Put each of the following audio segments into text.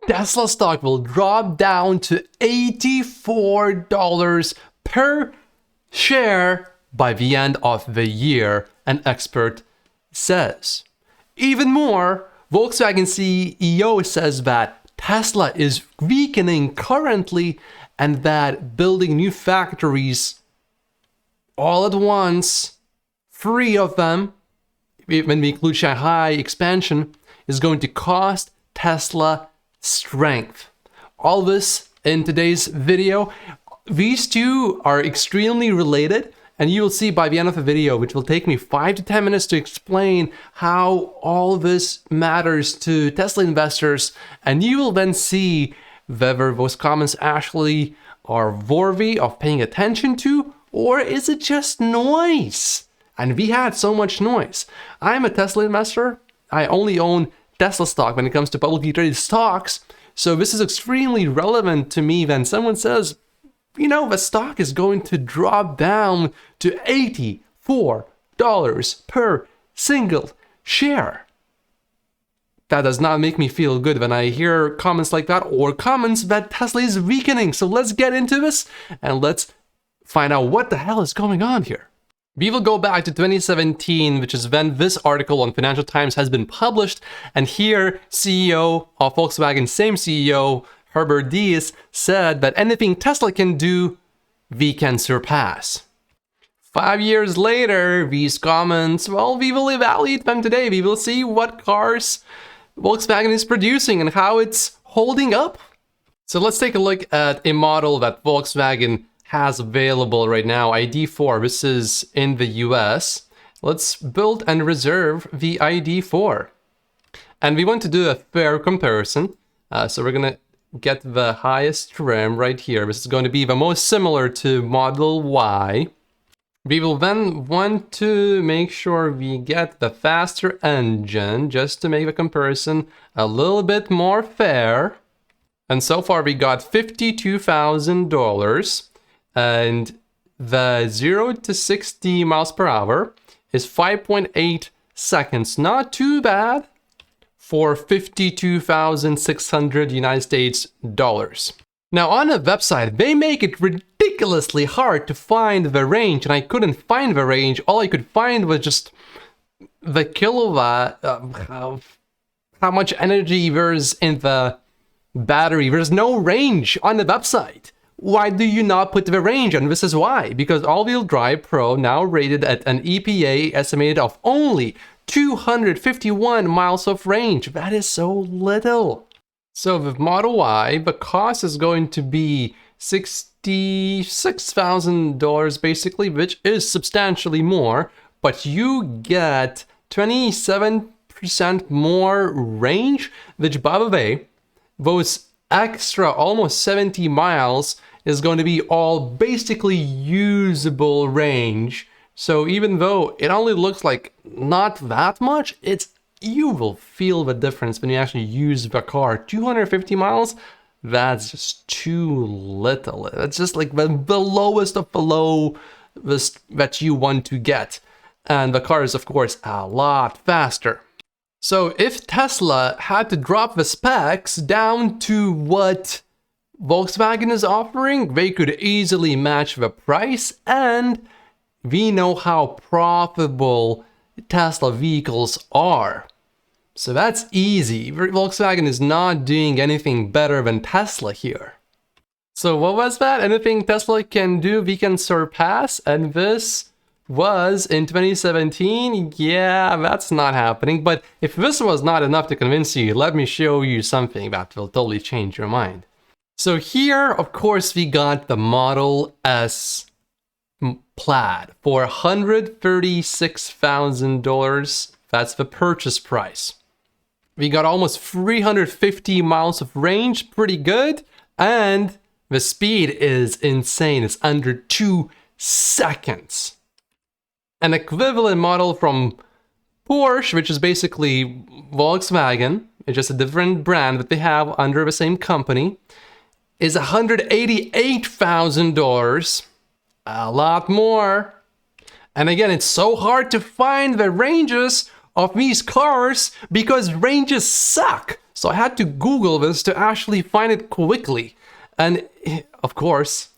Tesla stock will drop down to $84 per share by the end of the year, an expert says. Even more, Volkswagen CEO says that Tesla is weakening currently and that building new factories all at once, 3 of them, when we include Shanghai expansion, is going to cost Tesla strength. All this in today's video. These two are extremely related, and you will see by the end of the video, which will take me 5 to 10 minutes to explain how all this matters to Tesla investors, and you will then see whether those comments actually are worthy of paying attention to, or is it just noise? And we had so much noise. I'm a Tesla investor. I only own Tesla stock when it comes to publicly traded stocks, so this is extremely relevant to me when someone says, you know, the stock is going to drop down to $84 per single share. That does not make me feel good when I hear comments like that, or comments that Tesla is weakening. So let's get into this and let's find out what the hell is going on here. We will go back to 2017, which is when this article on Financial Times has been published. And here, CEO of Volkswagen, same CEO, Herbert Diess, said that anything Tesla can do, we can surpass. 5 years later, these comments, well, we will evaluate them today. We will see what cars Volkswagen is producing and how it's holding up. So let's take a look at a model that Volkswagen has available right now, ID4. This is in the US. Let's build and reserve the ID4. And we want to do a fair comparison. So we're going to get the highest trim right here. This is going to be the most similar to Model Y. We will then want to make sure we get the faster engine just to make the comparison a little bit more fair. And so far we got $52,000, and the 0 to 60 miles per hour is 5.8 seconds. Not too bad for 52,600 United States dollars. Now on the website, they make it ridiculously hard to find the range, and I couldn't find the range. All I could find was just the kilowatt, how much energy there's in the battery. There's no range on the website. Why do you not put the range? And this is why. Because all-wheel drive Pro now rated at an EPA estimated of only 251 miles of range. That is so little. So with Model Y, the cost is going to be $66,000 basically, which is substantially more, but you get 27% more range, which, by the way, those extra almost 70 miles is going to be all basically usable range. So even though it only looks like not that much, you will feel the difference when you actually use the car. 250 miles, that's just too little. It's just like the lowest of the low that you want to get. And the car is, of course, a lot faster. So if Tesla had to drop the specs down to what Volkswagen is offering, they could easily match the price, and we know how profitable Tesla vehicles are. So that's easy. Volkswagen is not doing anything better than Tesla here. So what was that? Anything Tesla can do, we can surpass, and this was in 2017. Yeah, that's not happening. But if this was not enough to convince you, let me show you something that will totally change your mind. So here, of course, we got the Model S Plaid for $136,000. That's the purchase price. We got almost 350 miles of range, pretty good. And the speed is insane. It's under 2 seconds. An equivalent model from Porsche, which is basically Volkswagen, it's just a different brand that they have under the same company, is $188,000. A lot more. And again, it's so hard to find the ranges of these cars because ranges suck. So I had to Google this to actually find it quickly. And of course,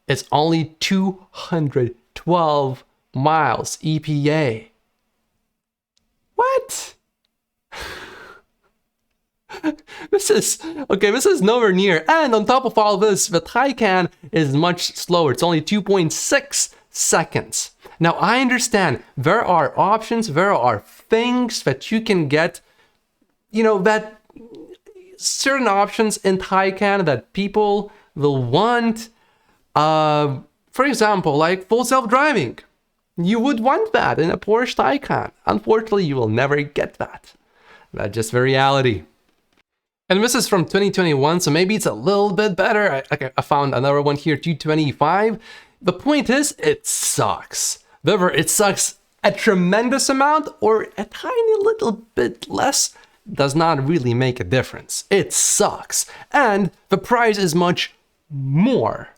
it's only 212 miles EPA. What? This is nowhere near. And on top of all this, the Taycan is much slower. It's only 2.6 seconds. Now, I understand there are options, there are things that you can get, that certain options in Taycan that people will want. For example, like full self-driving. You would want that in a Porsche Taycan. Unfortunately, you will never get that. That's just the reality. And this is from 2021, so maybe it's a little bit better. I found another one here, 225. The point is, it sucks. Whether it sucks a tremendous amount or a tiny little bit less does not really make a difference. It sucks. And the price is much more.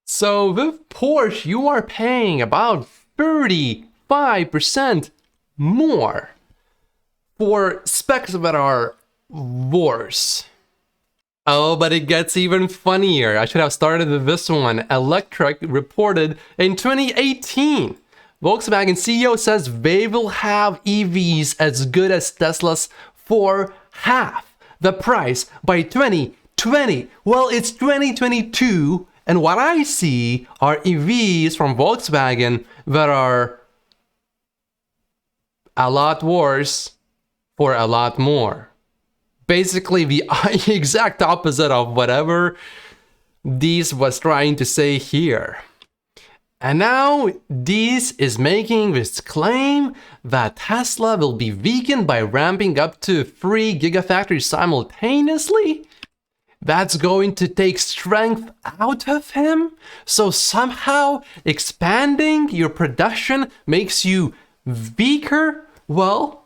So with Porsche, you are paying about 35% more for specs that are worse. Oh, but it gets even funnier. I should have started with this one. Electrek reported in 2018. Volkswagen CEO says they will have EVs as good as Tesla's for half the price by 2020. Well, it's 2022, and what I see are EVs from Volkswagen that are a lot worse for a lot more. Basically the exact opposite of whatever Diess was trying to say here. And now Diess is making this claim that Tesla will be vegan by ramping up to 3 gigafactories simultaneously. That's going to take strength out of him. So somehow expanding your production makes you weaker? Well,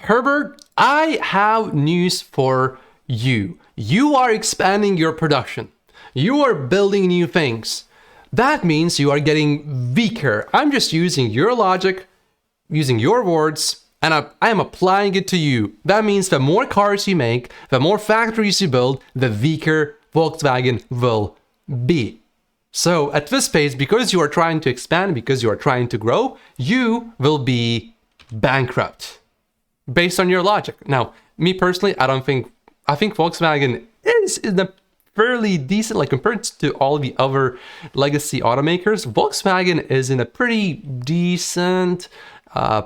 Herbert, I have news for you. You are expanding your production. You are building new things. That means you are getting weaker. I'm just using your logic, using your words, and I am applying it to you. That means the more cars you make, the more factories you build, the weaker Volkswagen will be. So at this pace, because you are trying to expand, because you are trying to grow, you will be bankrupt. Based on your logic. Now, me personally, I think Volkswagen is in a fairly decent, like compared to all the other legacy automakers, Volkswagen is in a pretty decent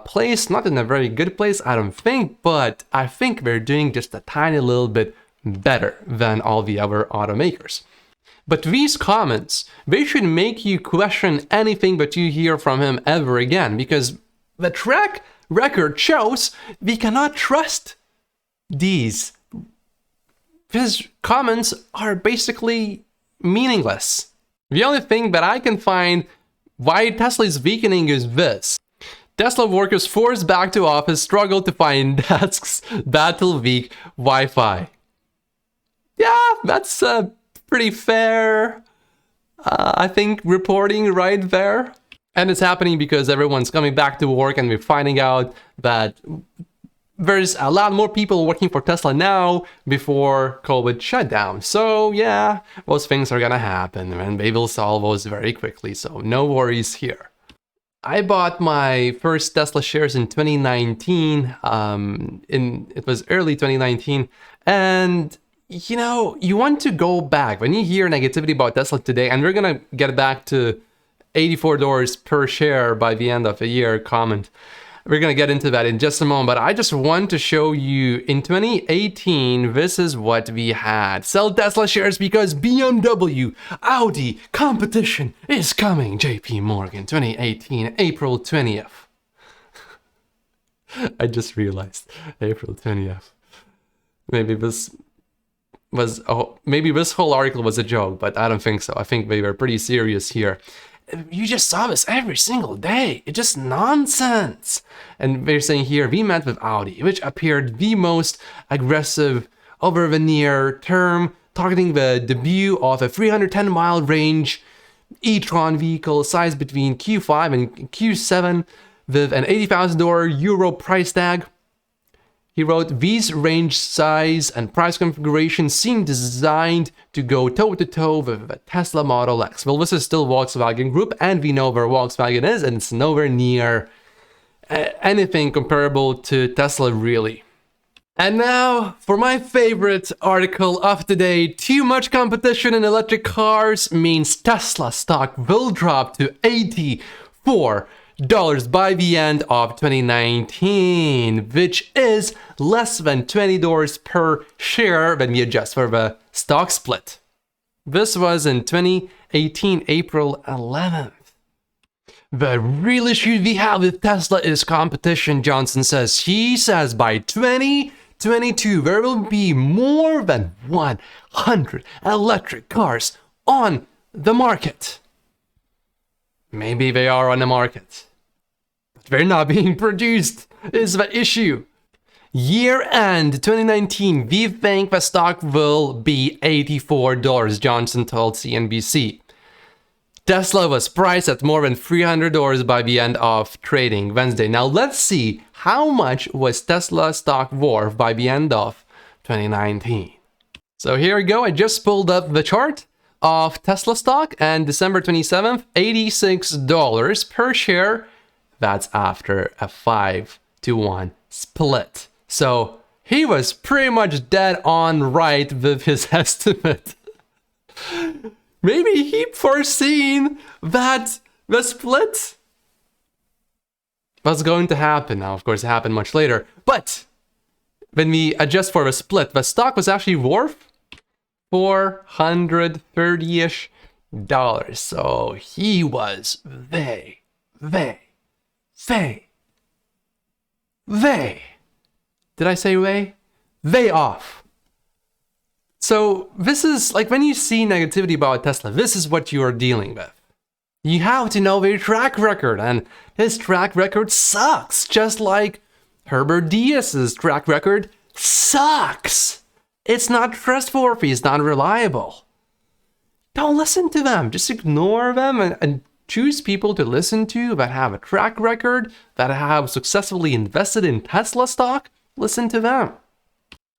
place, not in a very good place, I don't think, but I think they're doing just a tiny little bit better than all the other automakers. But these comments, they should make you question anything that you hear from him ever again, because the track record shows we cannot trust Diess. His comments are basically meaningless. The only thing that I can find why Tesla is weakening is this. Tesla workers forced back to office struggle to find desks, battle weak Wi-Fi. Yeah, that's pretty fair, I think, reporting right there. And it's happening because everyone's coming back to work and we're finding out that there's a lot more people working for Tesla now before COVID shut down. So yeah, those things are gonna happen and they will solve those very quickly. So no worries here. I bought my first Tesla shares in 2019. It was early 2019. And you want to go back. When you hear negativity about Tesla today, and we're gonna get back to $84 per share by the end of the year comment. We're going to get into that in just a moment, but I just want to show you in 2018, this is what we had. Sell Tesla shares because BMW, Audi, competition is coming. JP Morgan, 2018, April 20th. I just realized, April 20th. Maybe this whole article was a joke, but I don't think so. I think they were pretty serious here. You just saw this every single day. It's just nonsense. And they're saying here, we met with Audi, which appeared the most aggressive over the near term, targeting the debut of a 310-mile range e-tron vehicle sized between Q5 and Q7 with an €80,000 price tag. He wrote, these range, size, and price configurations seem designed to go toe-to-toe with the Tesla Model X. Well, this is still Volkswagen Group, and we know where Volkswagen is, and it's nowhere near anything comparable to Tesla, really. And now, for my favorite article of the day, too much competition in electric cars means Tesla stock will drop to $84 by the end of 2019, which is less than $20 per share when we adjust for the stock split. This was in 2018, April 11th. The real issue we have with Tesla is competition, Johnson says. He says by 2022, there will be more than 100 electric cars on the market. Maybe they are on the market, but they're not being produced, is the issue. Year-end 2019, we think the stock will be $84, Johnson told CNBC. Tesla was priced at more than $300 by the end of trading Wednesday. Now let's see, how much was Tesla stock worth by the end of 2019? So here we go, I just pulled up the chart of Tesla stock, and December 27th, $86 per share. That's after a 5-to-1 split. So he was pretty much dead on right with his estimate. Maybe he foreseen that the split was going to happen. Now, of course, it happened much later. But when we adjust for the split, the stock was actually worth $430-ish. So he was way did I say way? Way off. So this is like when you see negativity about Tesla, this is what you are dealing with. You have to know their track record, and his track record sucks, just like Herbert Diess's track record sucks. It's not trustworthy, it's not reliable. Don't listen to them, just ignore them and choose people to listen to that have a track record, that have successfully invested in Tesla stock. Listen to them.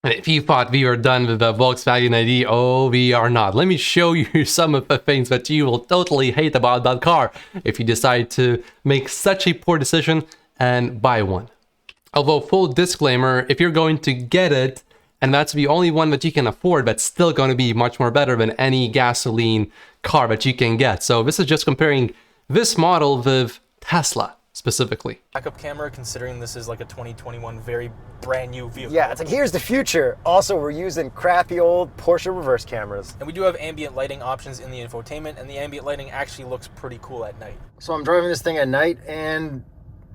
And if you thought we were done with the Volkswagen ID, oh, we are not. Let me show you some of the things that you will totally hate about that car if you decide to make such a poor decision and buy one. Although, full disclaimer, if you're going to get it, and that's the only one that you can afford, that's still going to be much more better than any gasoline car that you can get. So this is just comparing this model with Tesla specifically. Backup camera, considering this is like a 2021 very brand new vehicle. Yeah, it's like, here's the future. Also, we're using crappy old Porsche reverse cameras. And we do have ambient lighting options in the infotainment, and the ambient lighting actually looks pretty cool at night. So I'm driving this thing at night, and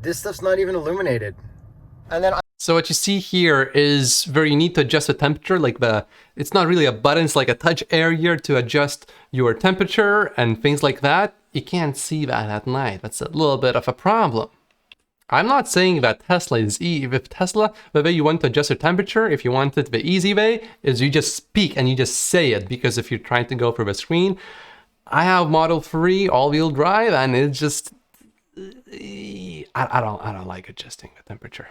this stuff's not even illuminated. And then So what you see here is where you need to adjust the temperature, like it's not really a button, it's like a touch area to adjust your temperature and things like that. You can't see that at night. That's a little bit of a problem. I'm not saying that Tesla is with Tesla, the way you want to adjust your temperature, if you want it the easy way, is you just speak and you just say it, because if you're trying to go through the screen, I have Model 3 all-wheel drive, and it's just, I don't like adjusting the temperature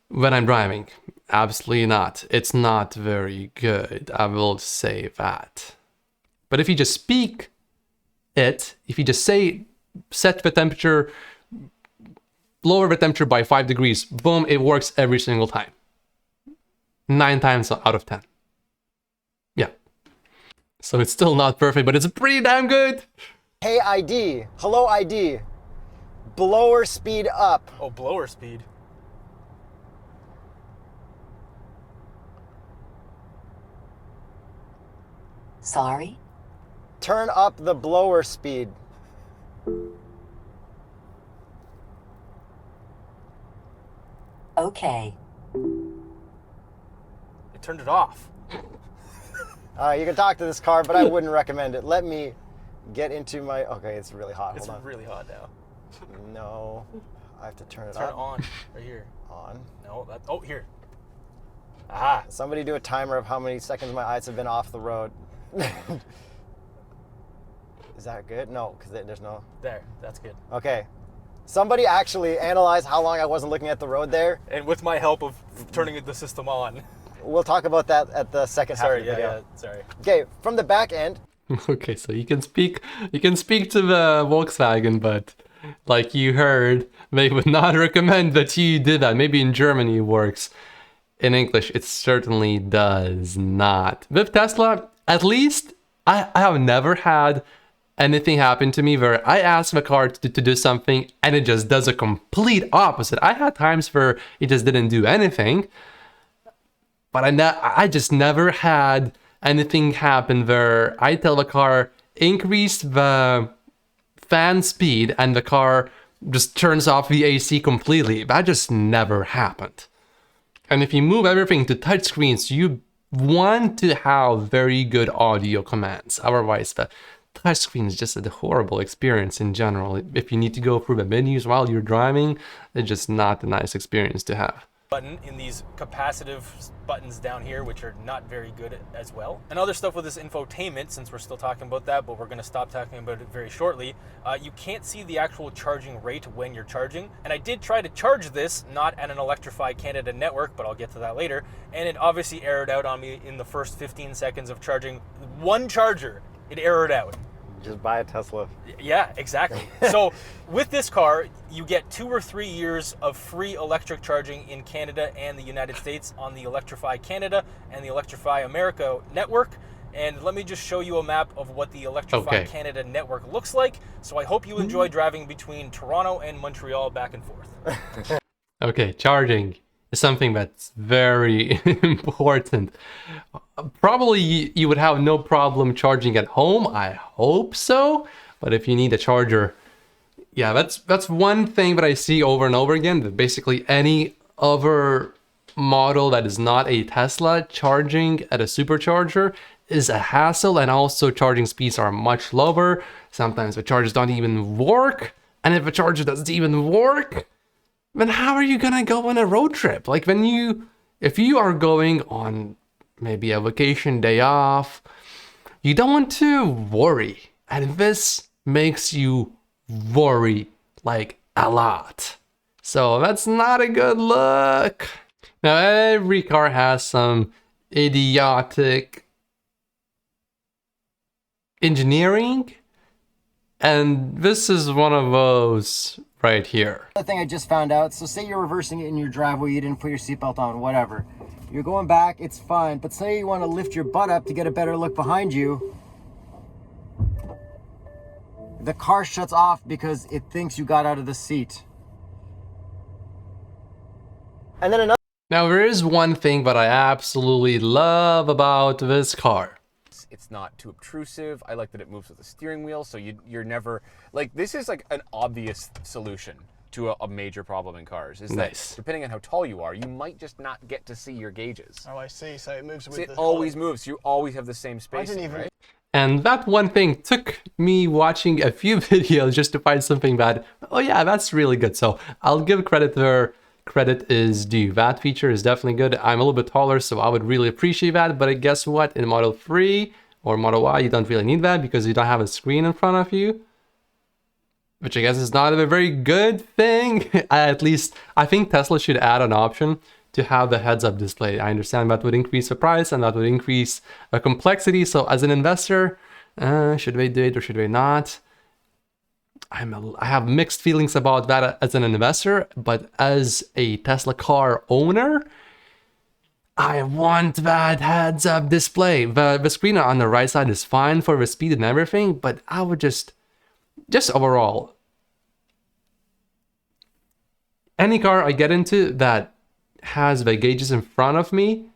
when I'm driving. Absolutely not. It's not very good, I will say that. But if you just speak it, if you just say, set the temperature, lower the temperature by 5 degrees, boom, it works every single time. 9 times out of 10. Yeah. So it's still not perfect, but it's pretty damn good. hey ID, hello ID, blower speed up. Oh, blower speed. Sorry? Turn up the blower speed. Okay. It turned it off. You can talk to this car, but I wouldn't recommend it. Let me get into my, okay, it's really hot, It's hold on. really hot now. No, I have to turn it Turn it up. on, right here. On. No, that, oh, here. Aha. Somebody do a timer of how many seconds my eyes have been off the road. Is that good? No, because there's no, There, that's good. okay. Somebody actually analyze how long I wasn't looking at the road there. And with my help of turning the system on. We'll talk about that at the second half of the video. Sorry. Okay, from the back end, Okay, so you can speak to the Volkswagen, but like you heard, they would not recommend that you did that. Maybe in Germany it works. In English, it certainly does not. With Tesla, at least I have never had anything happen to me where I ask the car to do something and it just does a complete opposite. I had times where it just didn't do anything, but I just never had anything happen where I tell the car increase the fan speed and the car just turns off the AC completely. That just never happened. And if you move everything to touchscreens, you want to have very good audio commands. Otherwise, the touchscreen is just a horrible experience in general. If you need to go through the menus while you're driving, it's just not a nice experience to have. Button in these capacitive buttons down here, which are not very good as well. And other stuff with this infotainment, since we're still talking about that, but we're going to stop talking about it very shortly. You can't see the actual charging rate when you're charging. And I did try to charge this, not at an Electrify Canada network, but I'll get to that later. And it obviously errored out on me in the first 15 seconds of charging one charger. It errored out. just buy a Tesla. Yeah, exactly. So with this car, you get 2 or 3 years of free electric charging in Canada and the United States on the Electrify Canada and the Electrify America network. And let me just show you a map of what the Electrify Canada network looks like. So I hope you enjoy driving between Toronto and Montreal back and forth. Okay, charging is something that's very important. Probably you would have no problem charging at home. I hope so. But if you need a charger, yeah, that's one thing that I see over and over again. That basically any other model that is not a Tesla charging at a supercharger is a hassle, and also charging speeds are much lower. Sometimes the chargers don't even work, and if a charger doesn't even work, then how are you gonna go on a road trip? Like if you are going on maybe a vacation day off, you don't want to worry, and this makes you worry like a lot. So that's not a good look. Now every car has some idiotic engineering, and this is one of those right here. Another thing I just found out, so say you're reversing it in your driveway, you didn't put your seatbelt on, whatever. You're going back, it's fine, but say you want to lift your butt up to get a better look behind you, the car shuts off because it thinks you got out of the seat. And then another... Now there is one thing that I absolutely love about this car. It's not too obtrusive. I like that it moves with the steering wheel, so you're never like, this is like an obvious solution to a major problem in cars. Is that depending on how tall you are, you might just not get to see your gauges. Oh, I see. So it moves with So it the always moves. You always have the same space. Right? And that one thing took me watching a few videos just to find something that, oh yeah, that's really good. So I'll give credit where credit is due. That feature is definitely good. I'm a little bit taller, so I would really appreciate that. But guess what? In Model 3 or Model Y, you don't really need that because you don't have a screen in front of you, which I guess is not a very good thing. At least I think Tesla should add an option to have the heads-up display. I understand that would increase the price and that would increase the complexity. So as an investor, should they do it or should they not? I have mixed feelings about that as an investor, but as a Tesla car owner, I want that heads-up display. The screen on the right side is fine for the speed and everything, but I would just overall, any car I get into that has the gauges in front of me,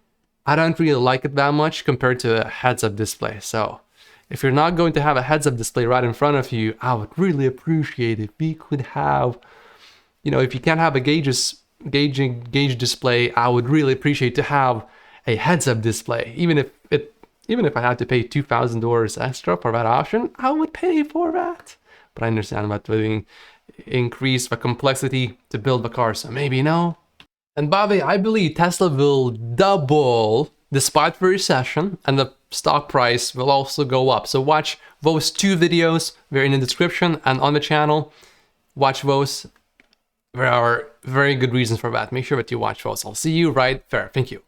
I don't really like it that much compared to a heads-up display. So if you're not going to have a heads-up display right in front of you, I would really appreciate if we could have, if you can't have a gauge display, I would really appreciate to have a heads-up display. Even if I had to pay $2,000 extra for that option, I would pay for that. But I understand that would increase the complexity to build the car, so maybe no. And by the way, I believe Tesla will double despite the recession, and the stock price will also go up. So watch those two videos. They're in the description and on the channel. Watch those There are very good reasons for that. Make sure that you watch those. I'll see you right there. Thank you.